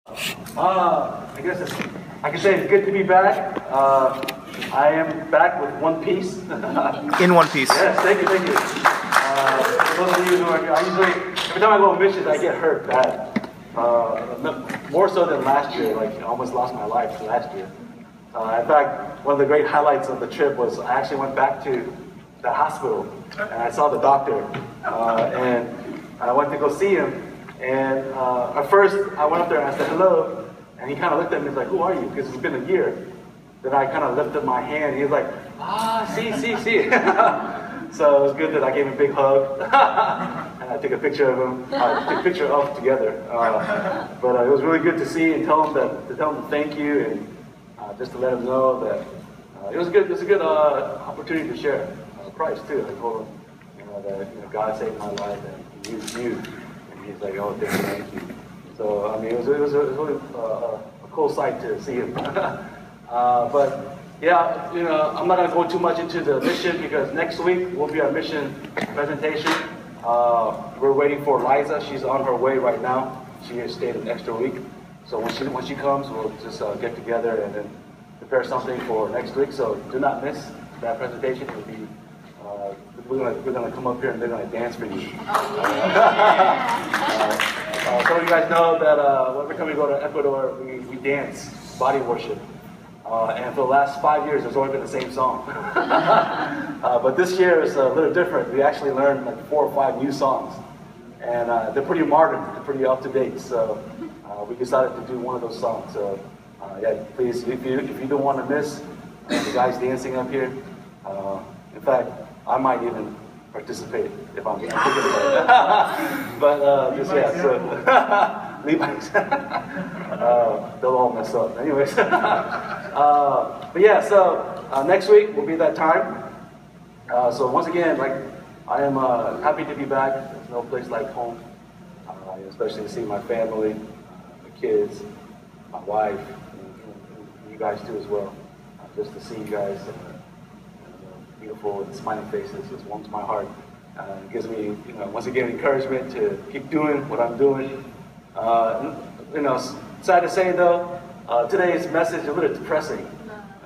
I guess I can say it's good to be back. I am back with one piece. In one piece. Yes, thank you, thank you. Those of you who are here, I usually, every time I go on missions, I get hurt bad. More so than last year, like I almost lost my life last year. In fact, one of the great highlights of the trip was I actually went back to the hospital and I saw the doctor. And I went to go see him. And at first, I went up there and I said hello. And he kind of looked at me and was like, "Who are you?" Because it's been a year. Then I kind of lifted my hand. He was like, see. So it was good that I gave him a big hug. And I took a picture of him. Took a picture of together. But it was really good to see and tell him to thank you and just to let him know that it was good. It was a good opportunity to share Christ too. I told him, that God saved my life and He used you. And he's like, "Oh, thank you." So I mean, it was really a cool sight to see him. But yeah, I'm not going to go too much into the mission because next week will be our mission presentation. We're waiting for Liza. She's on her way right now. She has stayed an extra week. So when she comes, we'll just get together and then prepare something for next week. So do not miss that presentation. It'll be we're gonna come up here and they're gonna dance for you. Some of you guys know that every time we go to Ecuador, we dance body worship. And for the last 5 years, it's always been the same song. But this year is a little different. We actually learned like 4 or 5 new songs. And they're pretty modern, they're pretty up to date. So we decided to do one of those songs. So yeah, please, if you don't want to miss the guys dancing up here, in fact, I might even participate if I'm thinking about it. But just yeah, so Levi's, they'll all mess up. Anyways, but yeah, so next week will be that time. So once again, like I am happy to be back. There's no place like home, especially to see my family, the kids, my wife, and you guys too as well. Just to see you guys. Beautiful and smiling faces just warms my heart. It gives me, once again, encouragement to keep doing what I'm doing. Sad to say though, today's message is a little depressing.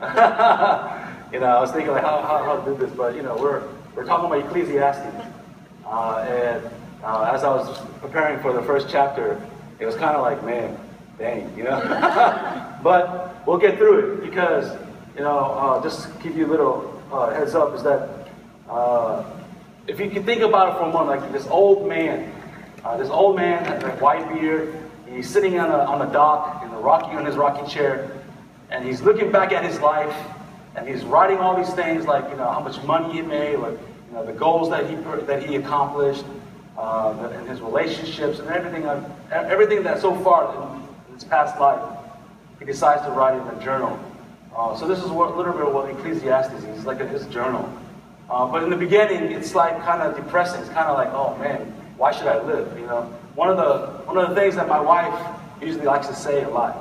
I was thinking like how to do this, but we're talking about Ecclesiastes, and as I was preparing for the first chapter, it was kind of like, man, dang, but we'll get through it because just give you a little heads up is that if you can think about it for a moment, like this old man has a white beard. He's sitting on a dock on his rocking chair, and he's looking back at his life, and he's writing all these things like how much money he made, like the goals that he accomplished, and his relationships and everything that so far in his past life, he decides to write in a journal. So this is a little bit of what Ecclesiastes is. It's like his journal. But in the beginning, it's like kind of depressing. It's kind of like, oh man, why should I live? One of the things that my wife usually likes to say a lot.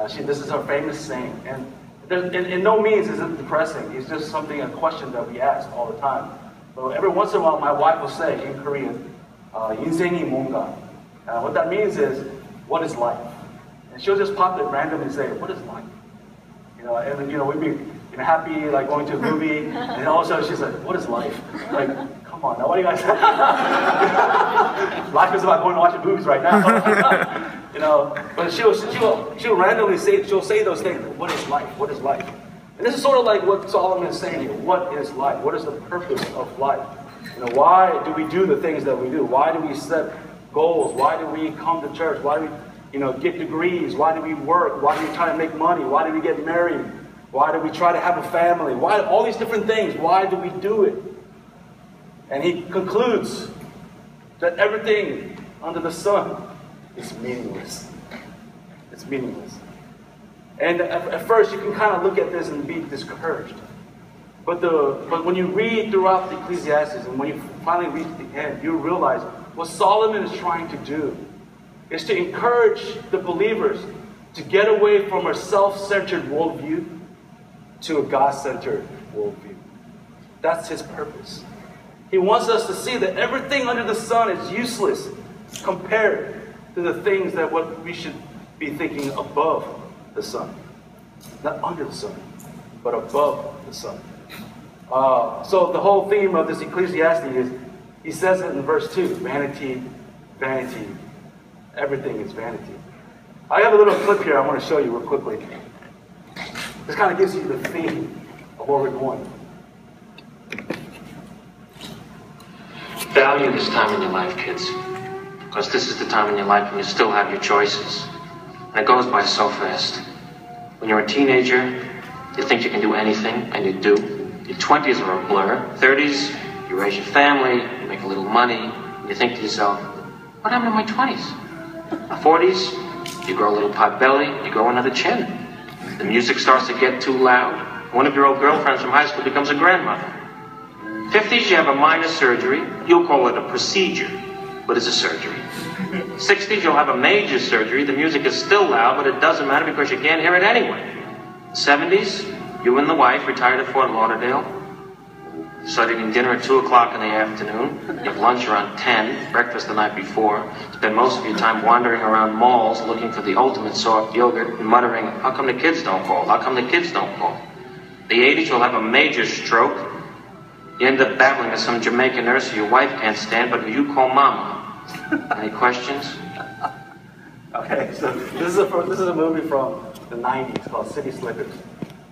This is her famous saying, and in no means is it depressing. It's just a question that we ask all the time. So every once in a while, my wife will say in Korean, "인생이 뭔가." What that means is, what is life? And she'll just pop it randomly and say, "What is life?" And we'd be happy, like going to a movie, and all of a sudden she's like, "What is life?" Like, come on, now what do you guys? Life is about going to watch movies right now, But she'll randomly say those things. What is life? What is life? And this is sort of like what Solomon is saying here. What is life? What is the purpose of life? Why do we do the things that we do? Why do we set goals? Why do we come to church? Why do we get degrees? Why do we work? Why do we try to make money? Why do we get married? Why do we try to have a family? Why all these different things? Why do we do it? And he concludes that everything under the sun is meaningless. It's meaningless. And at first you can kind of look at this and be discouraged. But when you read throughout the Ecclesiastes and when you finally reach the end, you realize what Solomon is trying to do is to encourage the believers to get away from a self-centered worldview to a God-centered worldview. That's his purpose. He wants us to see that everything under the sun is useless compared to the things that what we should be thinking above the sun. Not under the sun, but above the sun. So the whole theme of this Ecclesiastes is, he says it in verse 2, vanity, vanity, everything is vanity. I have a little clip here I want to show you real quickly. This kind of gives you the theme of where we're going. Value this time in your life, kids. Because this is the time in your life when you still have your choices. And it goes by so fast. When you're a teenager, you think you can do anything, and you do. Your 20s are a blur. 30s, you raise your family, you make a little money, and you think to yourself, what happened to my 20s? My 40s, you grow a little pot belly, you grow another chin. The music starts to get too loud. One of your old girlfriends from high school becomes a grandmother. 50s, you have a minor surgery. You'll call it a procedure, but it's a surgery. 60s, you'll have a major surgery. The music is still loud, but it doesn't matter because you can't hear it anyway. 70s, you and the wife retired at Fort Lauderdale. Start eating dinner at 2 o'clock in the afternoon. You have lunch around 10, breakfast the night before. Spend most of your time wandering around malls looking for the ultimate soft yogurt and muttering, how come the kids don't call? How come the kids don't call? The 80s, you'll have a major stroke. You end up babbling to some Jamaican nurse who your wife can't stand, but who you call mama. Any questions? Okay, so this is a movie from the 90s called City Slickers.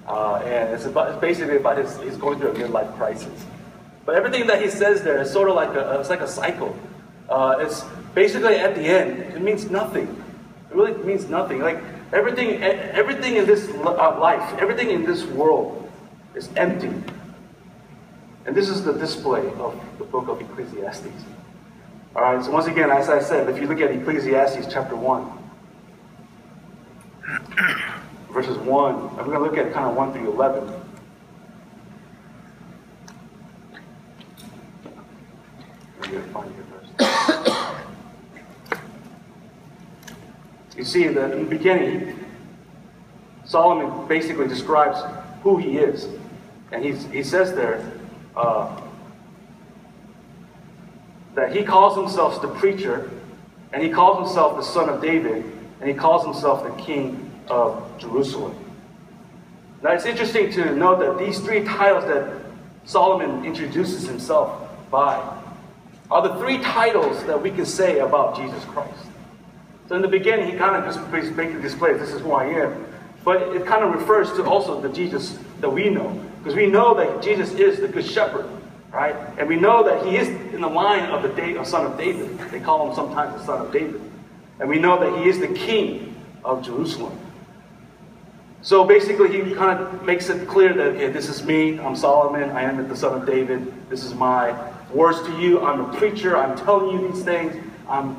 And it's basically about he's going through a midlife crisis. But everything that he says there is sort of like it's like a cycle. It's basically at the end, it means nothing. It really means nothing. Like everything in this life, everything in this world is empty. And this is the display of the book of Ecclesiastes. All right, so once again, as I said, if you look at Ecclesiastes chapter 1, verses 1, and we're going to look at kind of 1 through 11. I'm going to find it first. You see that in the beginning, Solomon basically describes who he is. And he says there that he calls himself the preacher, and he calls himself the son of David, and he calls himself the king of Jerusalem. Now it's interesting to note that these three titles that Solomon introduces himself by are the three titles that we can say about Jesus Christ. So in the beginning, he kind of just basically displays, this is who I am. But it kind of refers to also the Jesus that we know. Because we know that Jesus is the good shepherd, right? And we know that he is in the line of the son of David. They call him sometimes the son of David. And we know that he is the king of Jerusalem. So basically, he kind of makes it clear that, okay, this is me, I'm Solomon, I am the son of David, this is my words to you, I'm a preacher, I'm telling you these things, I'm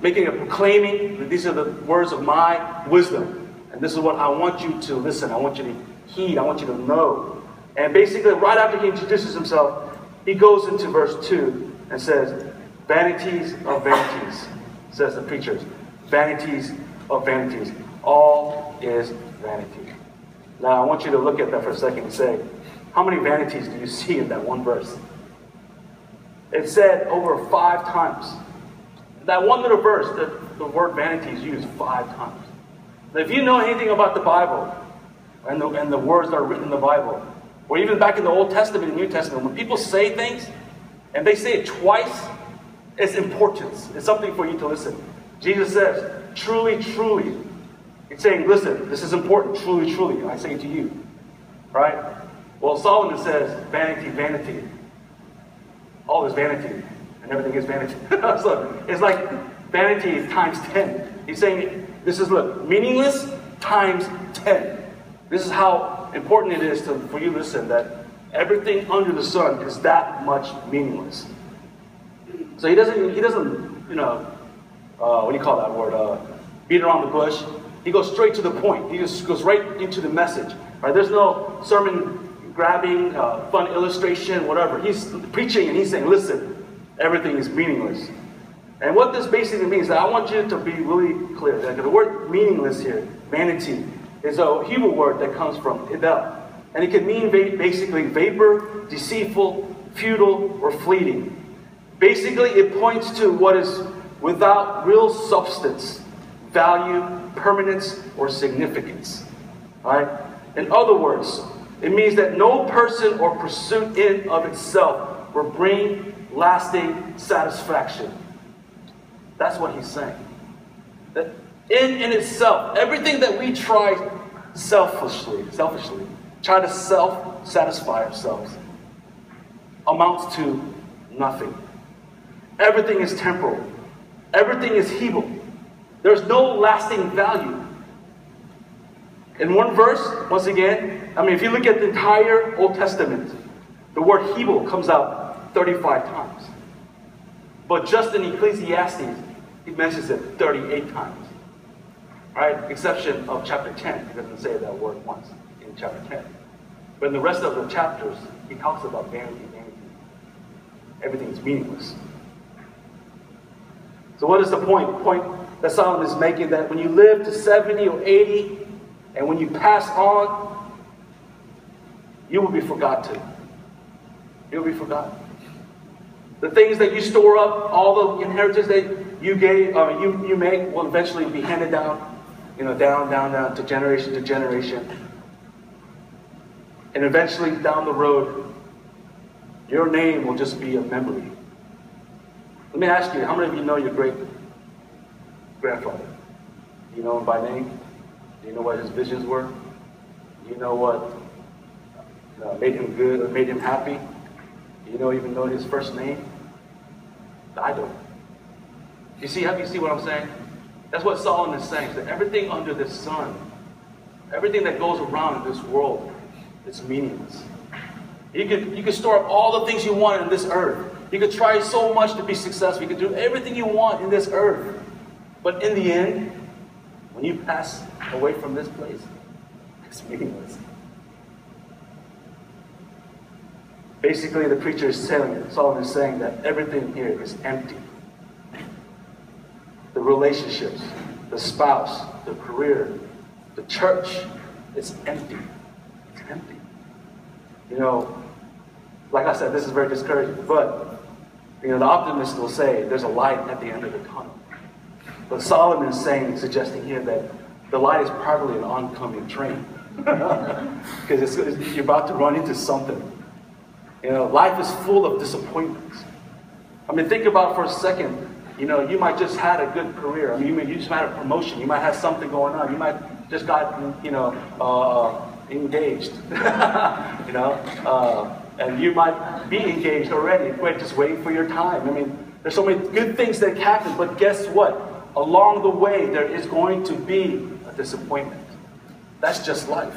making a proclaiming that these are the words of my wisdom. And this is what I want you to listen, I want you to heed, I want you to know. And basically, right after he introduces himself, he goes into verse 2 and says, vanities of vanities, says the preachers, vanities of vanities. All is vanity. Now, I want you to look at that for a second and say, how many vanities do you see in that one verse? It's said over 5 times. That one little verse, the word vanity is used 5 times. Now, if you know anything about the Bible, and the words that are written in the Bible, or even back in the Old Testament and New Testament, when people say things, and they say it twice, it's importance. It's something for you to listen. Jesus says, truly, truly. He's saying, listen, this is important, truly, truly, I say to you. Right? Well, Solomon says, vanity, vanity. All is vanity, and everything is vanity. So it's like vanity times 10. He's saying, this is, look, meaningless times 10. This is how important it is for you to listen, that everything under the sun is that much meaningless. So he doesn't, you know, what do you call that word? Beat around the bush. He goes straight to the point. He just goes right into the message. Right? There's no sermon grabbing, fun illustration, whatever. He's preaching and he's saying, listen, everything is meaningless. And what this basically means, that I want you to be really clear, that the word meaningless here, vanity, is a Hebrew word that comes from idel. And it can mean basically vapor, deceitful, futile, or fleeting. Basically, it points to what is without real substance value, permanence, or significance. All right? In other words, it means that no person or pursuit in of itself will bring lasting satisfaction. That's what he's saying. That in itself, everything that we try selfishly, try to self-satisfy ourselves, amounts to nothing. Everything is temporal. Everything is hebel. There's no lasting value. In one verse, once again, if you look at the entire Old Testament, the word hebel comes out 35 times. But just in Ecclesiastes, he mentions it 38 times. Right? Exception of chapter 10. He doesn't say that word once in chapter 10. But in the rest of the chapters, he talks about vanity. Everything is meaningless. So what is the point? The point that Solomon is making, that when you live to 70 or 80, and when you pass on, you will be forgotten. You'll be forgotten. The things that you store up, all the inheritance that you gave, you make, will eventually be handed down, down to generation. And eventually down the road, your name will just be a memory. Let me ask you, how many of you know your great-grandfather? Do you know him by name? Do you know what his visions were? Do you know what made him good or made him happy? Do you even know his first name? I don't. You see what I'm saying? That's what Solomon is saying, that everything under this sun, everything that goes around in this world, it's meaningless. You can store up all the things you want in this earth. You could try so much to be successful. You could do everything you want in this earth. But in the end, when you pass away from this place, it's meaningless. Basically, the preacher is saying, Solomon is saying that everything here is empty. The relationships, the spouse, the career, the church, it's empty. It's empty. Like I said, this is very discouraging, but the optimist will say there's a light at the end of the tunnel. But Solomon is suggesting here that the light is probably an oncoming train. Because you're about to run into something. Life is full of disappointments. Think about it for a second. You might just had a good career. You just had a promotion. You might have something going on. You might just got, engaged. And you might be engaged already, just waiting for your time. There's so many good things that happen, but guess what? Along the way, there is going to be a disappointment. That's just life.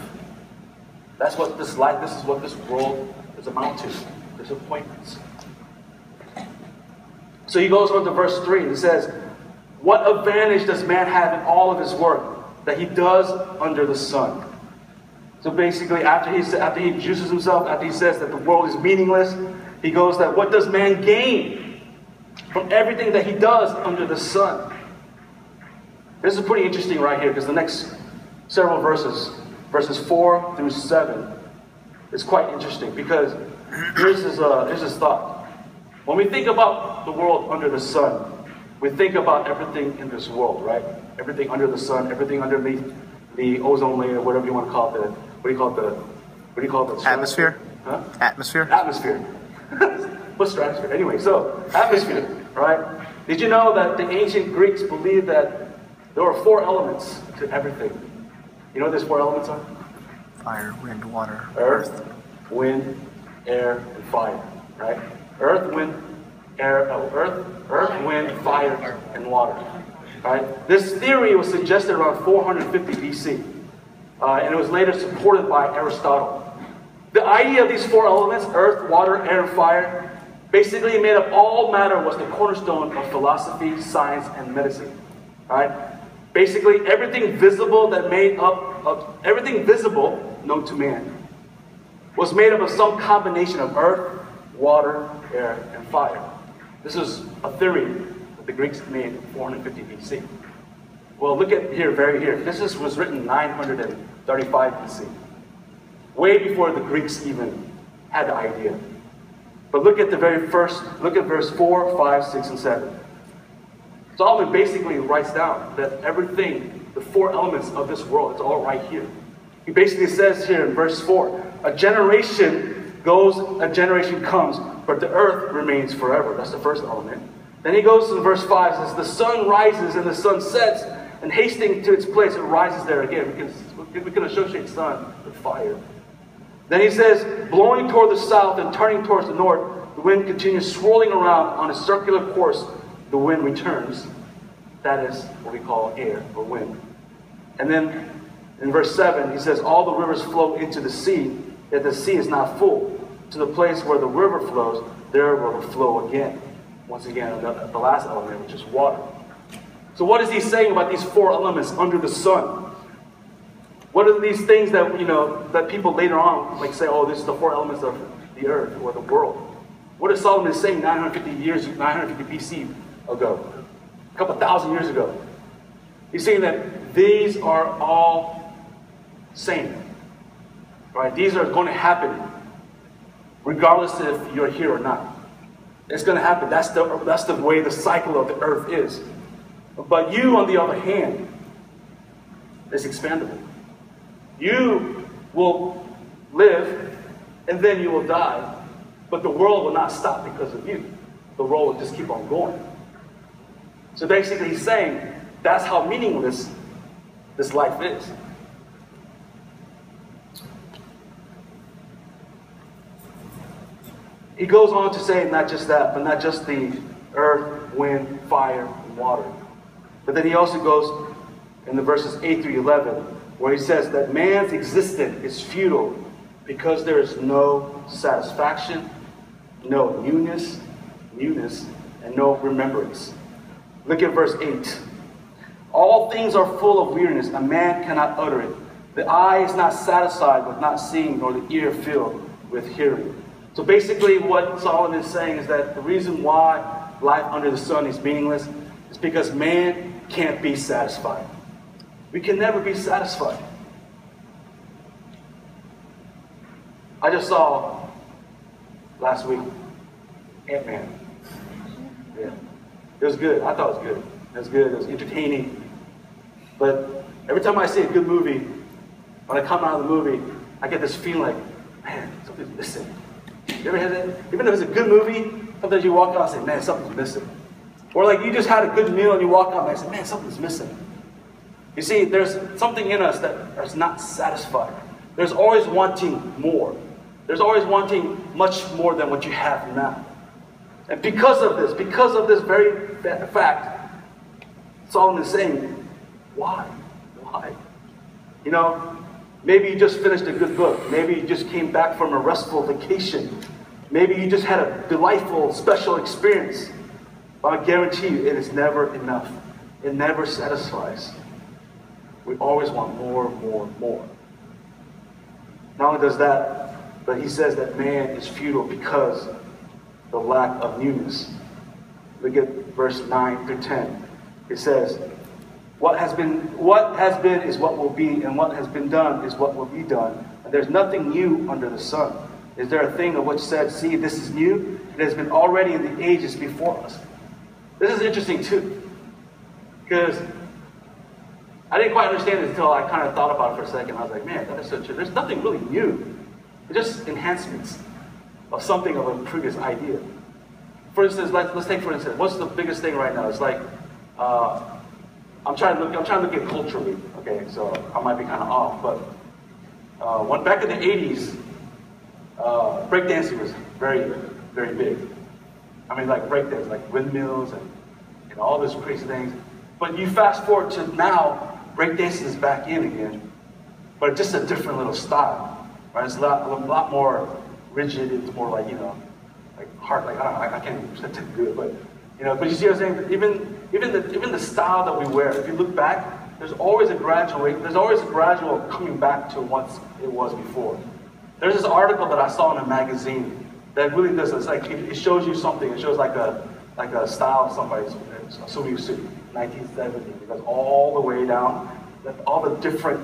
This is what this world is amount to. Disappointments. So he goes on to verse 3 and says, what advantage does man have in all of his work that he does under the sun? So basically, after he introduces himself, after he says that the world is meaningless, he goes that what does man gain from everything that he does under the sun? This is pretty interesting right here, because the next several verses 4 through 7, is quite interesting, because here's his thought. When we think about the world under the sun, we think about everything in this world, right? Everything under the sun, everything underneath the ozone layer, whatever you want to call it. What do you call the atmosphere? Huh? Atmosphere? Atmosphere. What's stratosphere? Anyway, so atmosphere, right? Did you know that the ancient Greeks believed that there were 4 elements to everything? You know what those 4 elements are? Fire, wind, water, earth, wind, air, and fire, right? Earth, wind, wind, fire, and water. Right? This theory was suggested around 450 BC, and it was later supported by Aristotle. The idea of these 4 elements, earth, water, air, and fire, basically made up all matter, was the cornerstone of philosophy, science, and medicine. Right? Basically, everything visible everything visible known to man was made up of some combination of earth, water, air, and fire. This is a theory that the Greeks made in 450 BC. Well, look at here, This was written 935 BC. Way before the Greeks even had the idea. But look at verse 4, 5, 6, and 7. Solomon basically writes down that everything, the four elements of this world, it's all right here. He basically says here in verse 4, a generation goes, a generation comes, but the earth remains forever. That's the first element. Then he goes to verse 5, says, the sun rises and the sun sets, and hastening to its place, it rises there again. We can associate sun with fire. Then he says, blowing toward the south and turning towards the north, the wind continues swirling around on a circular course. The wind returns. That is what we call air or wind. And then in verse 7, he says, all the rivers flow into the sea, yet the sea is not full. To the place where the river flows, there will it flow again. Once again, the last element, which is water. So what is he saying about these four elements under the sun? What are these things that, that people later on like say, oh, this is the four elements of the earth or the world? What is Solomon saying 950 BC ago? A couple thousand years ago. He's saying that these are all same. Right? These are going to happen regardless if you're here or not. It's going to happen. That's the way the cycle of the earth is. But you, on the other hand, is expandable. You will live, and then you will die, but the world will not stop because of you. The world will just keep on going. So basically he's saying, that's how meaningless this life is. He goes on to say not just that, but not just the earth, wind, fire, and water. But then he also goes in the verses 8 through 11, where he says that man's existence is futile because there is no satisfaction, no newness, and no remembrance. Look at verse 8. All things are full of weariness, a man cannot utter it. The eye is not satisfied with not seeing, nor the ear filled with hearing. So basically what Solomon is saying is that the reason why life under the sun is meaningless is because man can't be satisfied. We can never be satisfied. I just saw last week Ant-Man. Yeah. It was good. I thought it was good. It was good. It was entertaining. But every time I see a good movie, when I come out of the movie, I get this feeling like, man, something's missing. You ever had that? Even if it's a good movie, sometimes you walk out and say, man, something's missing. Or like you just had a good meal and you walk out and say, man, something's missing. You see, there's something in us that is not satisfied. There's always wanting more. There's always wanting much more than what you have now. And because of this very fact, Solomon is saying, why? Why? You know, maybe you just finished a good book. Maybe you just came back from a restful vacation. Maybe you just had a delightful, special experience. But I guarantee you, it is never enough. It never satisfies. We always want more, more, more. Not only does that, but he says that man is futile because of the lack of newness. Look at verse 9 through 10. It says, what has been is what will be, and what has been done is what will be done. And there's nothing new under the sun. Is there a thing of which said, see, this is new? It has been already in the ages before us. This is interesting too, because I didn't quite understand it until I kind of thought about it for a second. I was like, man, that is so true. There's nothing really new. It's just enhancements of something of a previous idea. For instance, let's take for instance, what's the biggest thing right now? It's like, I'm trying to look at culturally. Okay, so I might be kind of off, but when back in the 80s, breakdancing was very, very big. I mean, like breakdance, like windmills and all these crazy things. But you fast forward to now, breakdancing is back in again, but just a different little style, right? It's a lot more rigid. It's more like, like hard. Like I can't even do it, but but you see what I'm saying? Even the style that we wear. If you look back, there's always a gradual coming back to what it was before. There's this article that I saw in a magazine that really does. It's like it shows you something. It shows like a style of somebody's swimming suit, 1970. It goes all the way down, all the different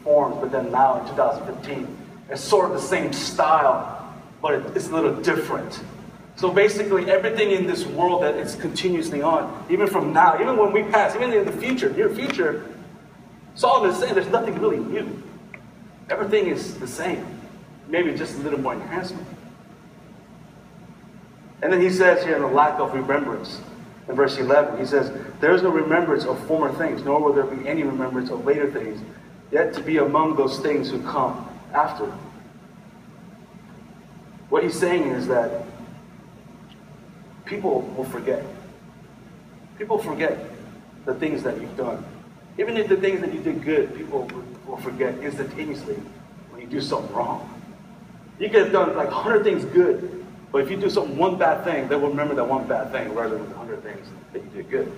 forms. But then now in 2015, it's sort of the same style, but it's a little different. So basically, everything in this world that is continuously on, even from now, even when we pass, even in the future, near future, Solomon is saying there's nothing really new. Everything is the same. Maybe just a little more enhancement. And then he says here in the lack of remembrance, in verse 11, he says, there is no remembrance of former things, nor will there be any remembrance of later things, yet to be among those things who come after. What he's saying is that people will forget. People forget the things that you've done. Even if the things that you did good, people will forget instantaneously when you do something wrong. You could have done like 100 things good, but if you do one bad thing, they will remember that one bad thing rather than the 100 things that you did good.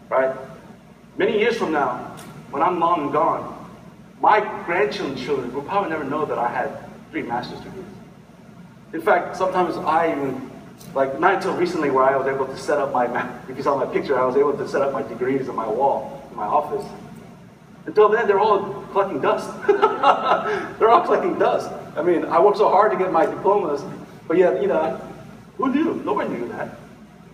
Right? Many years from now, when I'm long and gone, my grandchildren will probably never know that I had 3 master's degrees. In fact, sometimes I even, like not until recently where I was able to set up if you saw my picture, I was able to set up my degrees on my wall in my office. Until then, they're all collecting dust. They're all collecting dust. I mean, I worked so hard to get my diplomas, but yet, who knew? Nobody knew that.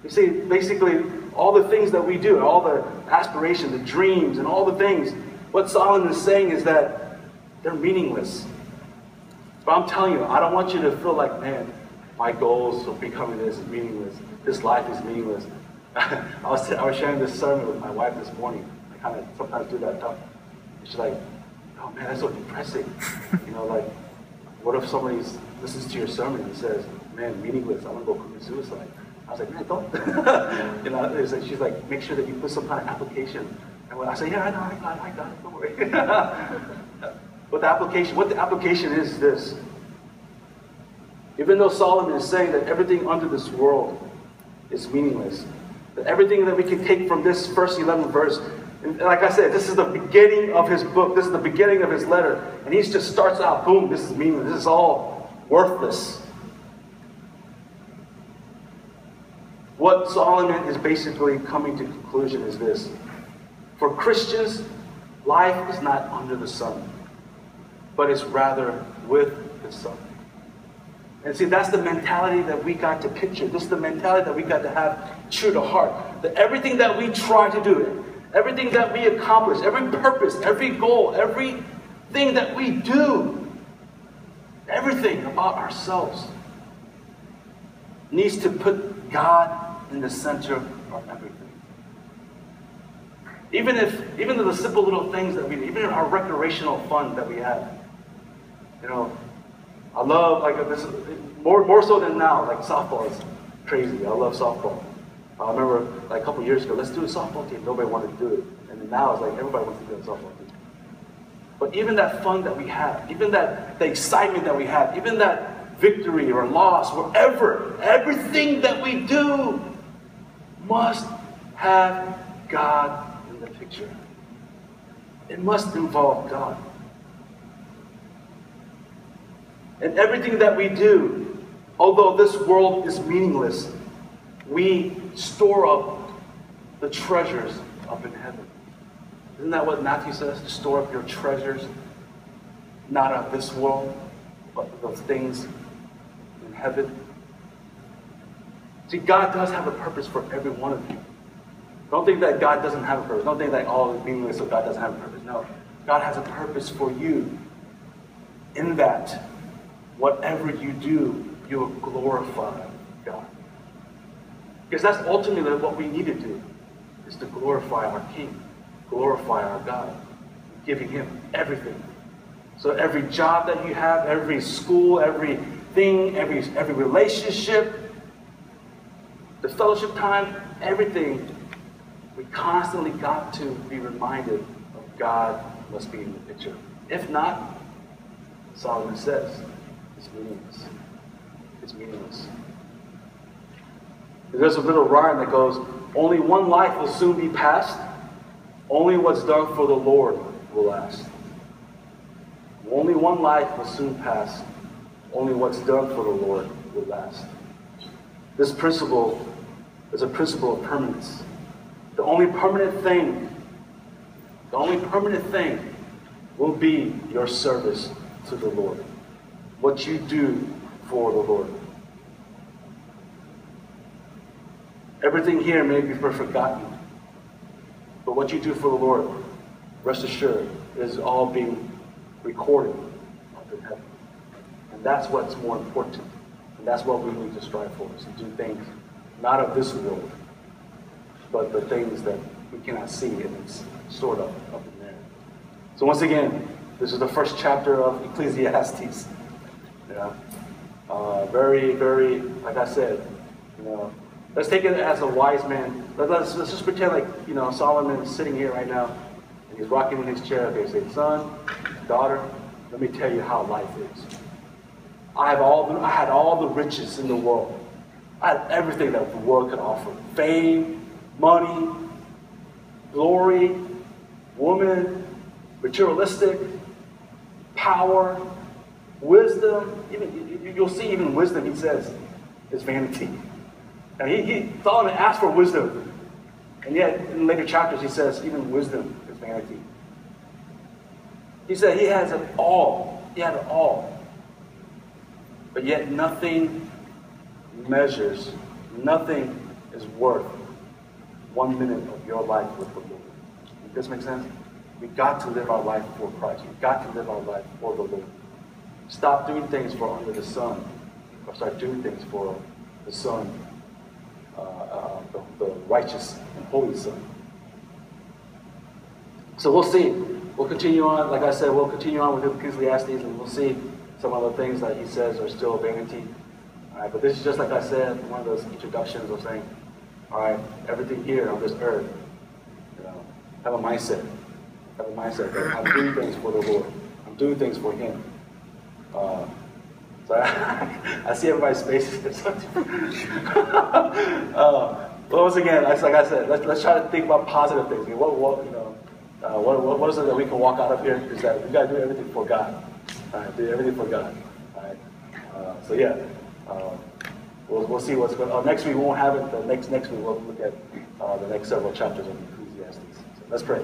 You see, basically, all the things that we do, all the aspirations, the dreams, and all the things, what Solomon is saying is that they're meaningless. But I'm telling you, I don't want you to feel like, man, my goals of becoming this is meaningless. This life is meaningless. I was sharing this sermon with my wife this morning. I kind of sometimes do that talk. She's like, oh man, that's so depressing. Like, what if somebody listens to your sermon and says, man, meaningless, I want to go commit suicide. I was like, man, don't. She's like, make sure that you put some kind of application. And when I say, yeah, I got it, don't worry. What the application is this. Even though Solomon is saying that everything under this world is meaningless, that everything that we can take from this first 11 verse, and like I said, this is the beginning of his book, this is the beginning of his letter, and he just starts out, boom, this is meaningless, this is all worthless. What Solomon is basically coming to conclusion is this. For Christians, life is not under the sun, but it's rather with the sun. And see, that's the mentality that we got to picture. This is the mentality that we got to have true to heart. That everything that we try to do, everything that we accomplish, every purpose, every goal, everything that we do, everything about ourselves needs to put God in the center of everything. Even the simple little things that we do, even our recreational fun that we have. I love, like, this more so than now, like softball is crazy. I love softball. I remember like a couple years ago, let's do a softball team. Nobody wanted to do it. And then now it's like everybody wants to do a softball team. But even that fun that we have, even the excitement that we have, even that victory or loss, wherever, everything that we do must have God in the picture. It must involve God. And everything that we do, although this world is meaningless, we store up the treasures up in heaven. Isn't that what Matthew says? To store up your treasures, not of this world, but those things in heaven. See, God does have a purpose for every one of you. Don't think that God doesn't have a purpose. Don't think that all is meaningless, so God doesn't have a purpose. No, God has a purpose for you. In that, whatever you do, you will glorify God. Because that's ultimately what we need to do, is to glorify our King, glorify our God, giving Him everything. So every job that you have, every school, everything, every relationship, the fellowship time, everything, we constantly got to be reminded of God must be in the picture. If not, Solomon says, it's meaningless. It's meaningless. There's a little rhyme that goes, only one life will soon be passed. Only what's done for the Lord will last. Only one life will soon pass. Only what's done for the Lord will last. This principle is a principle of permanence. The only permanent thing will be your service to the Lord. What you do for the Lord. Everything here may be forgotten. But what you do for the Lord, rest assured, is all being recorded up in heaven. And that's what's more important. And that's what we need to strive for, is to do things not of this world, but the things that we cannot see, and it's sort of up in there. So once again, this is the first chapter of Ecclesiastes. Very, very, like I said, let's take it as a wise man. Let's just pretend like, Solomon is sitting here right now, and he's rocking in his chair. Okay, say, son, daughter, let me tell you how life is. I had all the riches in the world. I had everything that the world could offer. Fame, money, glory, woman, materialistic, power, wisdom. You'll see even wisdom, he says, is vanity. And he Solomon asked for wisdom. And yet, in later chapters, he says, even wisdom is vanity. He said he has it all. He had it all. But yet nothing measures, nothing is worth 1 minute of your life with the Lord. Does this make sense? We've got to live our life for Christ. We've got to live our life for the Lord. Stop doing things for under the sun, or start doing things for the Son, the righteous and holy Son. So we'll see. We'll continue on. Like I said, we'll continue on with Ecclesiastes, and we'll see some of the things that he says are still vanity. All right, but this is just like I said, one of those introductions of saying, all right, everything here on this earth, have a mindset. Have a mindset that I'm doing things for the Lord. I'm doing things for Him. So I see everybody's faces. But once again, like I said, let's try to think about positive things. What is it that we can walk out of here? Is that we got to do everything for God. All right, do everything for God. All right. So yeah, we'll see what's going on. Next week we won't have it. Next week we'll look at the next several chapters of Ecclesiastes. So let's pray.